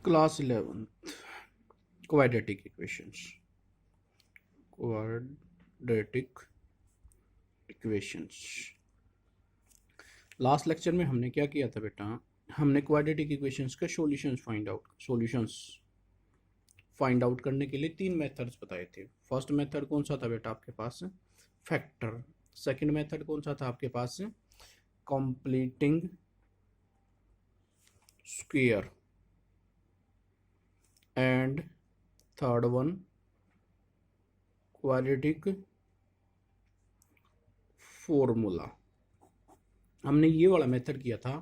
Class 11th quadratic equations. Quadratic equations last lecture में हमने क्या किया था बेटा, हमने क्वाड्रेटिक इक्वेशंस के सॉल्यूशंस फाइंड आउट करने के लिए तीन मेथड्स बताए थे। फर्स्ट मेथड कौन सा था बेटा आपके पास, फैक्टर। सेकंड मेथड कौन सा था आपके पास, completing square. And third one quadratic formula. हमने ये वाला मेथड किया था,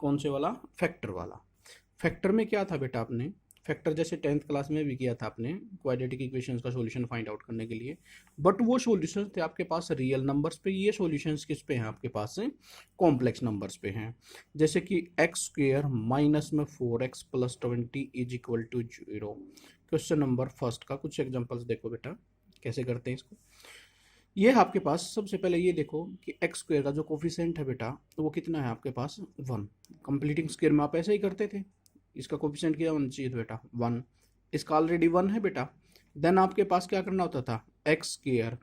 कौन से वाला, फैक्टर वाला। फैक्टर में क्या था बेटा, आपने फैक्टर जैसे 10th क्लास में भी किया था आपने, क्वाड्रेटिक इक्वेशंस का सॉल्यूशन फाइंड आउट करने के लिए, बट वो सॉल्यूशंस थे आपके पास रियल नंबर्स पे। ये सॉल्यूशंस किस पे हैं आपके पास, कॉम्प्लेक्स नंबर्स पे हैं। जैसे कि एक्स स्क्वेयर माइनस में 4x plus 20 is equal to 0। Question number first का कुछ एग्जाम्पल्स देखो बेटा कैसे करते हैं इसको। ये है आपके पास, सबसे पहले ये देखो कि एक्स स्क्वेयर का जो कोफिशिएंट है बेटा वो कितना है आपके पास, 1। कंप्लीटिंग स्क्वेयर में आप ऐसे ही करते थे, इसका कोफिशिएंट क्या होना चाहिए था बेटा, 1। इसका ऑलरेडी 1 है बेटा। देन आपके पास क्या करना होता था, x square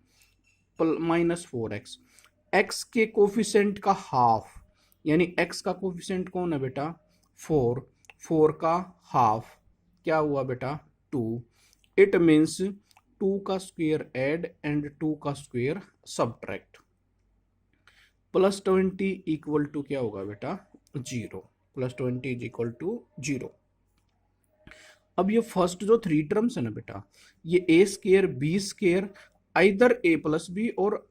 minus 4x, x के कोफिशिएंट का हाफ, यानी एक्स का कोफिशिएंट कौन है बेटा, 4, 4 का हाफ क्या हुआ बेटा, 2। इट मीन्स 2 का स्क्वायर ऐड एंड 2 का square subtract, plus 20 equal to क्या होगा बेटा, 0। Plus 20 is equal to 0। अब ये फर्स्ट जो 3 टर्म्स है ना बेटा, ये ए स्क्वायर बी स्क्वायर आइदर ए प्लस बी और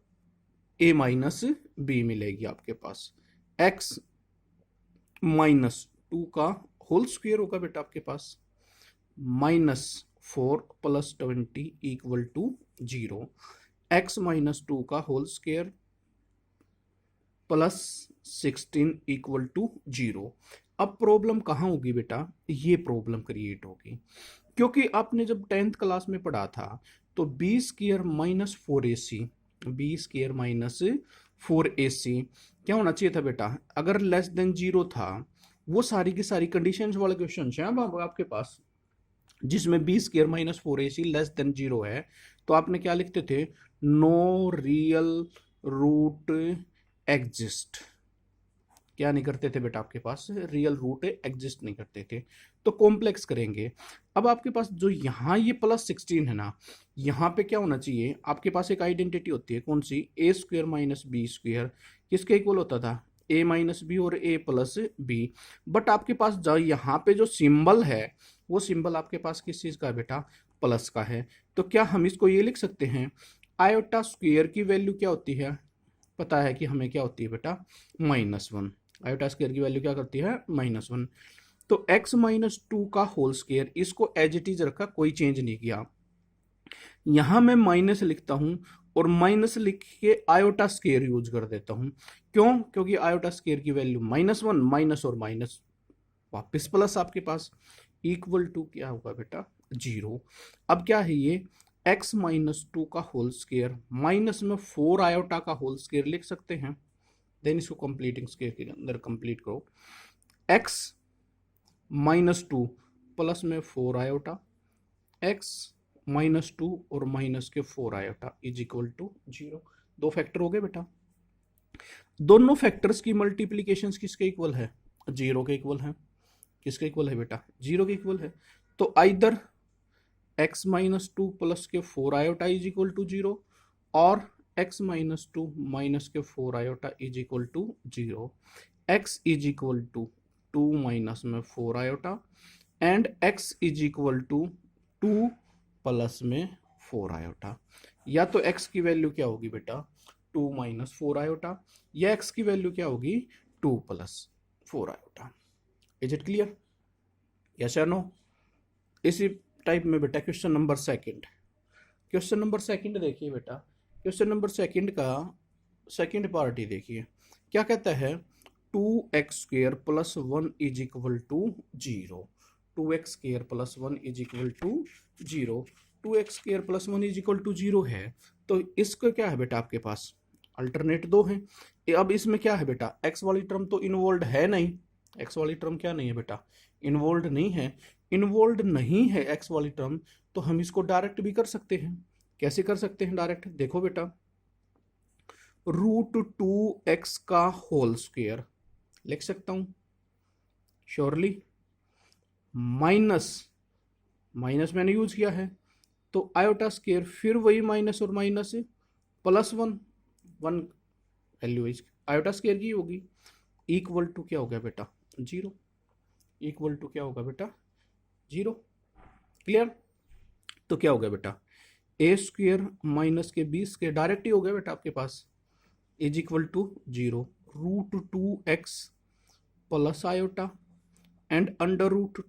ए माइनस बी मिलेगी आपके पास। एक्स माइनस 2 का होल स्क्वायर होगा बेटा आपके पास, minus 4 plus 20 equal to 0। X minus 2 का whole square plus 16 equal to 0। अब प्रॉब्लम कहाँ होगी बेटा, ये प्रॉब्लम क्रिएट होगी, क्योंकि आपने जब 10th क्लास में पढ़ा था तो B square minus 4ac, B square minus 4ac क्या होना चाहिए था बेटा, अगर लेस देन 0 था, वो सारी की सारी कंडीशंस वाले क्वेश्चन हैं अब आपके पास, जिसमें B square minus 4ac less than 0 है, तो आपने क्या लिखते थे, नो रियल रूट एग्जिस्ट। क्या नहीं करते थे बेटा आपके पास, रियल रूट एग्जिस्ट नहीं करते थे। तो कॉम्प्लेक्स करेंगे। अब आपके पास जो यहाँ ये प्लस 16 है ना, यहाँ पे क्या होना चाहिए आपके पास, एक आइडेंटिटी होती है कौन सी, ए स्क्वायर माइनस बी स्क्वायर किसके इक्वल होता था, ए माइनस बी और ए प्लस बी। बट आपके पास जो यहाँ पे जो सिंबल है वो सिंबल आपके पास किस चीज़ का है बेटा, प्लस का है। तो क्या हम इसको ये लिख सकते हैं, आयोटा स्क्वायर की वैल्यू क्या होती है, पता है कि हमें क्या होती है बेटा, -1। आयोटा स्क्वायर की वैल्यू क्या करती है, -1। तो x माइनस 2 का होल स्क्वायर, इसको एज इट इज रखा, कोई चेंज नहीं किया। यहां मैं माइनस लिखता हूं और माइनस लिख के आयोटा स्क्वायर यूज कर देता हूं। क्यों, क्योंकि आयोटा स्क्वायर की वैल्यू -1, माइनस और माइनस वापस प्लस आपके पास, इक्वल टू क्या होगा बेटा, 0। अब क्या है ये, x माइनस 2 का होल स्क्वायर माइनस में 4 आयोटा का होल स्क्वायर लिख सकते हैं। देन इसको कंप्लीटिंग स्क्वायर के अंदर कंप्लीट करो, x माइनस 2 प्लस में 4 आयोटा, x माइनस 2 और माइनस के 4 आयोटा इज इक्वल टू 0। दो फैक्टर हो गए बेटा। दोनों फैक्टर्स की मल्टीप्लीकेशन किसके इक्वल है, 0 के इक्वल है। किसके इक्वल है बेटा, 0 के इक्वल है। तो आइदर x माइनस 2 प्लस के 4 आयोटा इज इक्वल टू 0 और x माइनस 2 माइनस के 4 iota is equal to 0। x is equal to 2 minus में 4 iota and x is equal to 2 plus में 4 आयोटा। या तो x की वैल्यू क्या होगी बेटा, 2 माइनस 4 आयोटा, या x की वैल्यू क्या होगी, 2 plus 4 iota. Is it clear, yes या नो। इसी टाइप में बेटा question number second, question number second देखिए बेटा, क्वेश्चन नंबर सेकंड का सेकंड पार्ट ही देखिए, क्या कहता है, 2x square plus 1 is equal to 0। 2x square plus 1 is equal to 0। 2x square plus 1 is equal to 0 है, तो इसका क्या है बेटा आपके पास, अल्टरनेट 2 है। अब इसमें क्या है बेटा, x वाली टर्म तो इन्वॉल्व है नहीं, x वाली टर्म क्या नहीं है बेटा, इन्वॉल्व नहीं है, इन्वॉल्व नहीं है एक्स वाली टर्म, तो हम इसको डायरेक्ट भी कर सकते हैं। कैसे कर सकते हैं डायरेक्ट? देखो बेटा, √2x का होल स्क्वायर लिख सकता हूं श्योरली, माइनस माइनस मैंने यूज किया है तो आयोटा स्क्वायर, फिर वही माइनस और माइनस +1, वन वैल्यू इस आयोटा स्क्वायर की होगी, इक्वल टू क्या हो गया बेटा? 0। इक्वल टू क्या होगा बेटा? 0। क्लियर? तो क्या हो गया बेटा? ए स्क्वायर माइनस के बी स्क्वायर डायरेक्ट ही हो गया बेटा आपके पास, is equal to 0। √2x plus iota and under root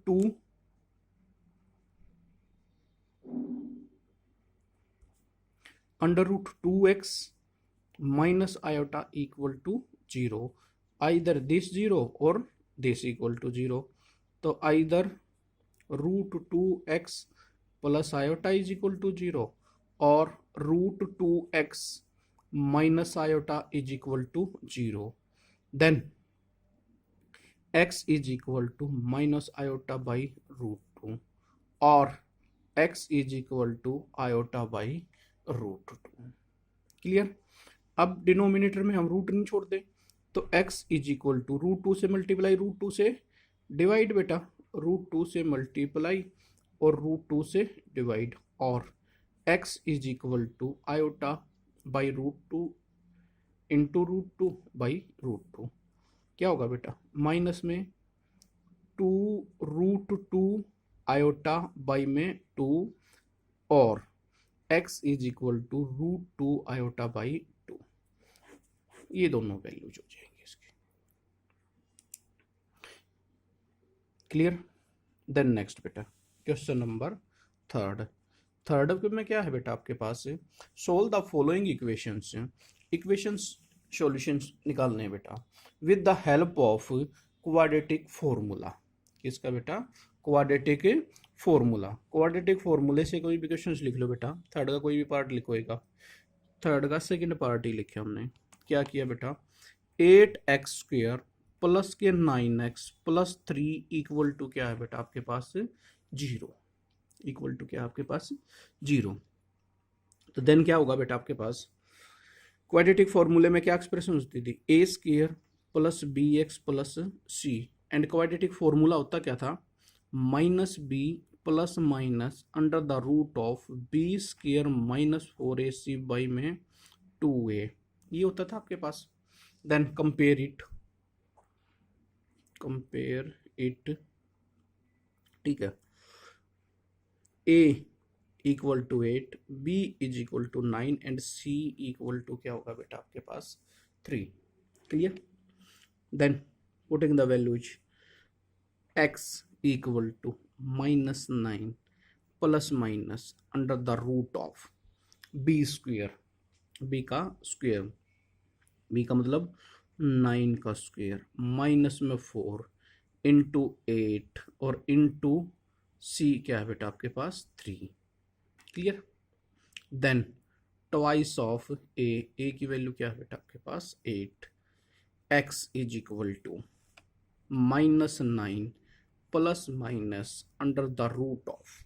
2x minus iota equal to 0, either this 0 or this equal to 0, तो either √2x plus iota is equal to 0 or √2x minus iota is equal to 0, then x is equal to minus iota by √2 or x is equal to iota by √2। Clear? अब denominator में हम root नहीं छोड़ते, तो x is equal to √2 से multiply, √2 से divide बेटा, √2 से मल्टीप्लाई और √2 से डिवाइड, और x is equal to iota by √2 into √2 by √2। क्या होगा बेटा? माइनस में 2√2 आयोटा बाई में 2 और x is equal to √2 iota by 2। ये दोनों वैल्यूज हो जाएंगे इसके। क्लियर? देन नेक्स्ट बेटा क्वेश्चन नंबर थर्ड में क्या है बेटा आपके पास? Solve the following equations. Equations solutions निकालने हैं बेटा with the help of quadratic formula. किसका बेटा? Quadratic formula. क्वाड्रेटिक फॉर्मूले से कोई भी क्वेश्चंस लिख लो बेटा, थर्ड का कोई भी पार्ट लिखोएगा, थर्ड का सेकंड पार्ट ही लिखे हमने। क्या किया बेटा? 8x² प्लस के 9x प्लस 3 इक्वल टू क्या है बेटा आपके पास? 0। इक्वल टू क्या आपके पास? 0। तो देन क्या होगा बेटा आपके पास? क्वाड्रेटिक फॉर्मूले में क्या एक्सप्रेशन होती थी? a² plus bx plus c, and quadratic formula होता क्या था? -b plus minus under the root of b² minus 4ac by में 2a, ये होता था आपके पास। देन कंपेयर इट, ठीक है, a equal to 8, b is equal to 9 and c equal to क्या होगा बेटा आपके पास? 3। Clear? Then putting the values, x equal to -9 plus minus under the root of b², b का स्क्वायर, b का मतलब 9 का स्क्वायर, माइनस में 4 इंटू 8 और इंटू c क्या है बेटा आपके पास? 3। Clear? Then twice of a की वैल्यू क्या है बेटा आपके पास? 8। x is equal to -9 plus minus under the root of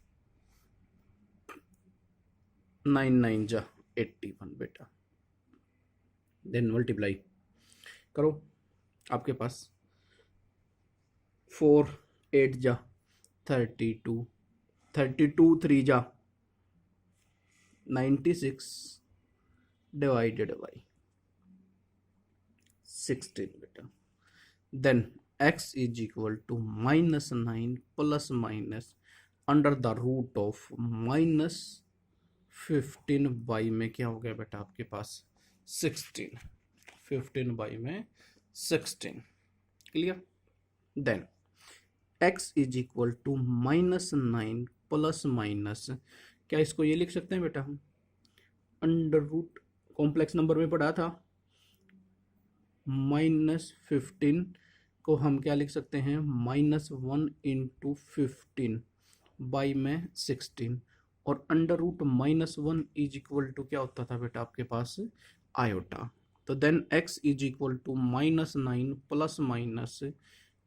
9 9 जा 81 बेटा। देन मल्टीप्लाई करो, आपके पास 4 8 जा 32, 32 3 जा 96 डिवाइडेड बाई 16 बेटा। Then x is equal to -9 plus minus under the root of -15 by में क्या हो गया बेटा आपके पास? 16। 15 बाई में 16। Clear? Then x is equal to -9 plus minus, क्या इसको ये लिख सकते हैं बेटा हम? अंडर रूट, कॉम्प्लेक्स नंबर में पढ़ा था, -15 को हम क्या लिख सकते हैं? -1 इंटू 15 बाई में 16, और under root -1 is equal to क्या होता था बेटा आपके पास? आयोटा। तो then x is equal to -9 plus minus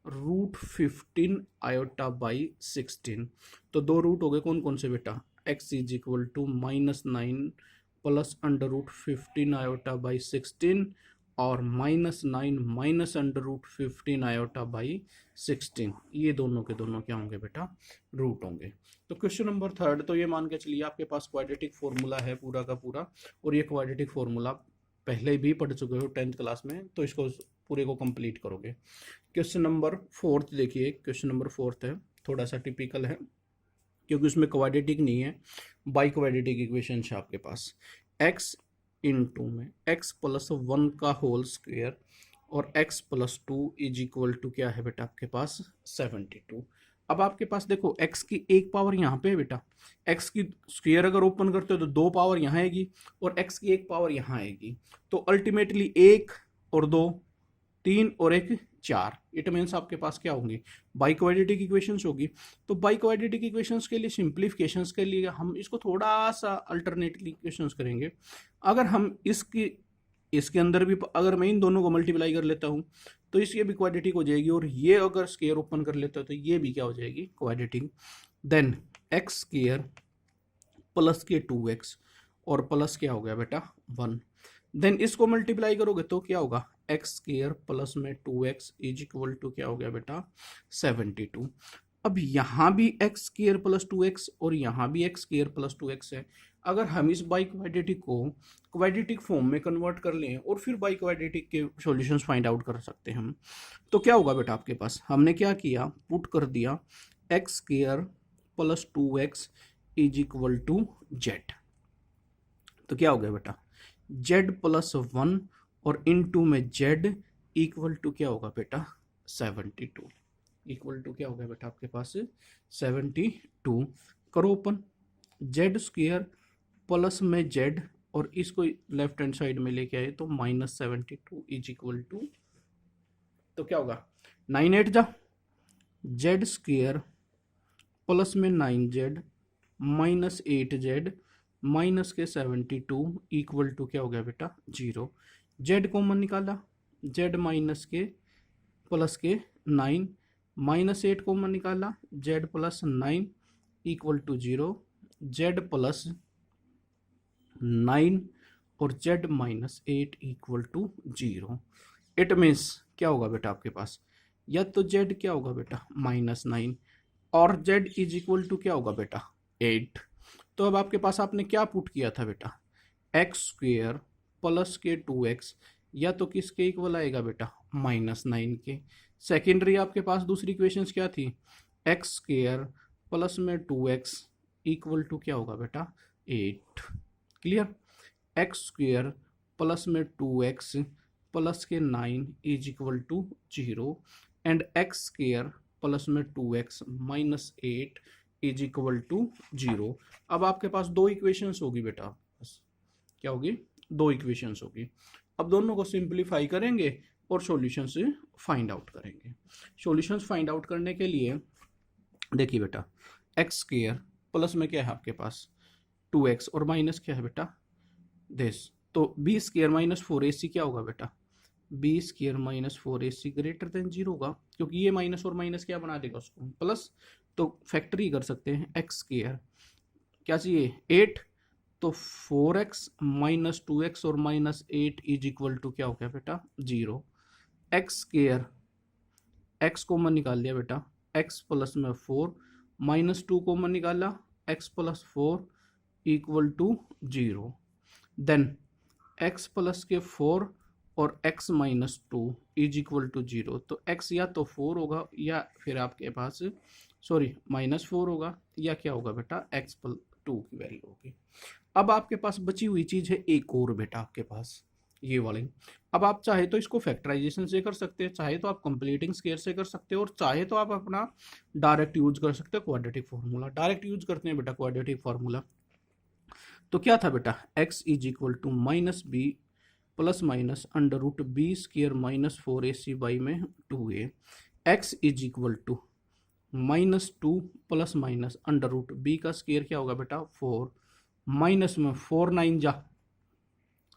√15 तो दो रूट हो गए कौन कौन से बेटा, x is equal to -9 plus √15 और -9 माइनस √15 ये दोनों के दोनों क्या होंगे बेटा, रूट होंगे। तो क्वेश्चन नंबर 3 तो ये मान के चलिए आपके पास क्वाड्रेटिक फॉर्मूला है पूरा का पूरा, और ये क्वाड्रेटिक फॉर्मूला पहले भी पढ़ चुके हो 10th क्लास में, तो इसको पूरे को कंप्लीट करोगे। क्वेश्चन नंबर 4 देखिए, क्वेश्चन नंबर 4 है, थोड़ा सा टिपिकल है क्योंकि उसमें क्वाड्रेटिक नहीं है, बाई क्वाड्रेटिक इक्वेशन है आपके पास। x इंटू में x प्लस 1 का होल स्क्वायर और x plus 2 is equal to क्या है बेटा आपके पास 72। अब आपके पास देखो x की एक पावर यहाँ पे है बेटा, x की स्क्वायर अगर ओपन करते हो तो 2 पावर यहाँ आएगी और x की एक पावर यहाँ आएगी, तो अल्टीमेटली 1 और 2 3 और 1 4, इट मीन्स आपके पास क्या होंगी, बाई क्वाड्रेटिक इक्वेशंस होगी। तो बाई क्वाड्रेटिक इक्वेशंस के लिए सिंप्लीफिकेशंस के लिए हम इसको थोड़ा सा अल्टरनेटली इक्वेशंस करेंगे। अगर हम इसके अंदर भी अगर मैं इन दोनों को मल्टीप्लाई कर लेता हूँ तो इसकी भी क्वाड्रेटिक हो जाएगी, और ये अगर स्क्वायर ओपन कर लेता हूँ तो ये भी क्या हो जाएगी, quadratic. Then x square plus के 2x और प्लस क्या हो गया बेटा 1। देन इसको मल्टीप्लाई करोगे तो क्या होगा, एक्स स्क्वायर प्लस में 2x इज इक्वल टू क्या हो गया बेटा 72। अब यहाँ भी एक्स स्क्वायर प्लस 2x और यहाँ भी एक्स स्क्वायर प्लस 2x है। अगर हम इस बाई क्वाड्रेटिक को क्वाड्रेटिक फॉर्म में कन्वर्ट कर लें और फिर बाई क्वाड्रेटिक के सॉल्यूशंस फाइंड आउट कर सकते हैं हम, तो क्या होगा बेटा आपके पास, हमने क्या किया, पुट कर दिया x square plus 2x is equal to Z, तो क्या हो गया बेटा z प्लस 1 और इनटू में z इक्वल टू क्या होगा बेटा 72, इक्वल टू क्या होगा बेटा आपके पास 72। करो ओपन, जेड स्क्वायर प्लस में z और इसको लेफ्ट हैंड साइड में लेके आए तो -72 इज इक्वल टू, तो क्या होगा 9 8 जा, जेड स्क्वायर प्लस में 9z माइनस 8z माइनस के 72 इक्वल टू क्या हो गया बेटा 0। z कॉमन निकाला, z माइनस के प्लस के 9 माइनस 8 कॉमन निकाला, z plus 9 equal to 0, z plus 9 और z minus 8 equal to 0। It means क्या होगा बेटा आपके पास, या तो z क्या होगा बेटा -9 और z इज इक्वल टू क्या होगा बेटा 8। तो अब आपके पास आपने क्या पुट किया था बेटा, एक्स स्क्वेयर प्लस के 2x, या तो किसके इक्वल आएगा बेटा -9 के। सेकेंडरी आपके पास दूसरी इक्वेशन क्या थी, एक्स स्क्वेयर प्लस में 2x इक्वल टू क्या होगा बेटा 8। क्लियर, एक्स स्क्वेयर प्लस में 2x प्लस के 9 is equal to 0 and x square plus में 2x minus 8 is equal to 0। अब आपके पास दो इक्वेशंस होगी बेटा, बस क्या होगी, दो इक्वेशंस होगी। अब दोनों को सिंप्लीफाई करेंगे और सॉल्यूशंस फाइंड आउट करेंगे। सॉल्यूशंस फाइंड आउट करने के लिए देखिए बेटा, एक्स स्क्वायर प्लस में क्या है आपके पास 2x और माइनस क्या है बेटा दिस, तो बी स्क्वायर माइनस 4ac क्या होगा बेटा, B square minus 4ac greater than 0 होगा, क्योंकि ये माइनस और माइनस क्या बना देगा उसको प्लस, तो फैक्टरी कर सकते हैं। एक्स स्क्वायर क्या चाहिए 8, तो 4x माइनस 2x और माइनस 8 इज इक्वल टू क्या हो गया बेटा 0। एक्स स्क्वायर एक्स कॉमन निकाल लिया बेटा, x प्लस में 4 माइनस 2 कॉमन निकाला, x plus 4 equal to 0। Then x plus के 4 और x minus 2 is equal to 0, तो x या तो 4 होगा या फिर आपके पास -4 होगा, या क्या होगा बेटा x प्लस 2 की वैल्यू होगी। अब आपके पास बची हुई चीज़ है एक और बेटा आपके पास ये वाली। अब आप चाहे तो इसको फैक्टराइजेशन से कर सकते हैं, चाहे तो आप कंप्लीटिंग स्क्वायर से कर सकते हो, और चाहे तो आप अपना डायरेक्ट यूज कर सकते हो क्वाड्रेटिक फार्मूला। डायरेक्ट यूज करते हैं बेटा क्वाड्रेटिक फार्मूला, तो क्या था बेटा x is equal to minus B plus minus under root B square minus 4ac by में 2a, x is equal to -2 plus minus under root B का square क्या होगा बेटा 4 माइनस में 4 9 जा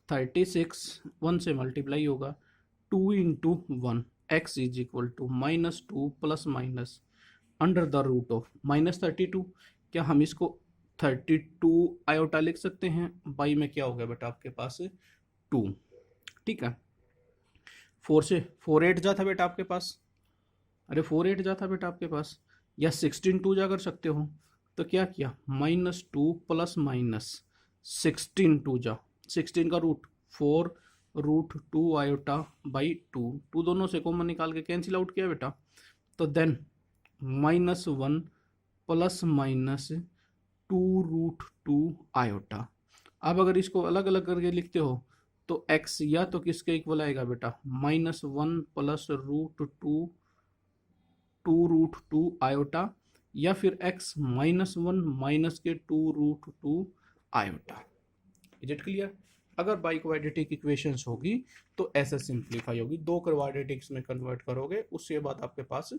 36 1 से मल्टीप्लाई होगा 2 into 1, x is equal to -2 plus minus under the root of -32। क्या हम इसको 32 आयोटा लिख सकते हैं? बाई में क्या हो गया बेटा आपके पास 2, ठीक है। 4 से 4 8 जा था बेटा आपके पास, अरे 4 8 जा था बेटा आपके पास, या 16 2 जा कर सकते हो। तो क्या किया, -2 प्लस माइनस 16 2 जा, 16 का रूट 4 रूट 2 आयोटा बाई 2, 2 दोनों से कॉमन निकाल के कैंसिल आउट किया बेटा। तो then -1 plus minus 2 root 2 iota. अब अगर इसको अलग अलग करके लिखते हो तो x या तो किसके इक्वल आएगा बेटा, -1 प्लस रूट 2 रूट 2 आयोटा, या फिर x -1 माइनस के 2 root 2 iota. Is it clear? अगर बाई क्वाड्रेटिक इक्वेशंस होगी तो ऐसे सिंप्लीफाई होगी, 2 क्वाड्रेटिक्स में कन्वर्ट करोगे, उसके बाद आपके पास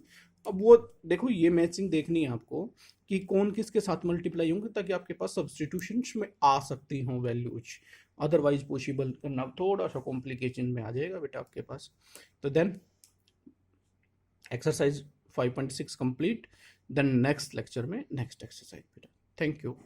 अब वो देखो ये मैचिंग देखनी है आपको कि कौन किसके साथ मल्टीप्लाई होंगे, ताकि आपके पास सब्सटीट्यूशंस में आ सकती हों वैल्यूज। अदरवाइज पॉसिबल करना थोड़ा सा कॉम्प्लिकेशन में आ जाएगा बेटा आपके पास। तो then exercise 5.6 complete, then next lecture में नेक्स्ट एक्सरसाइज बेटा। Thank you.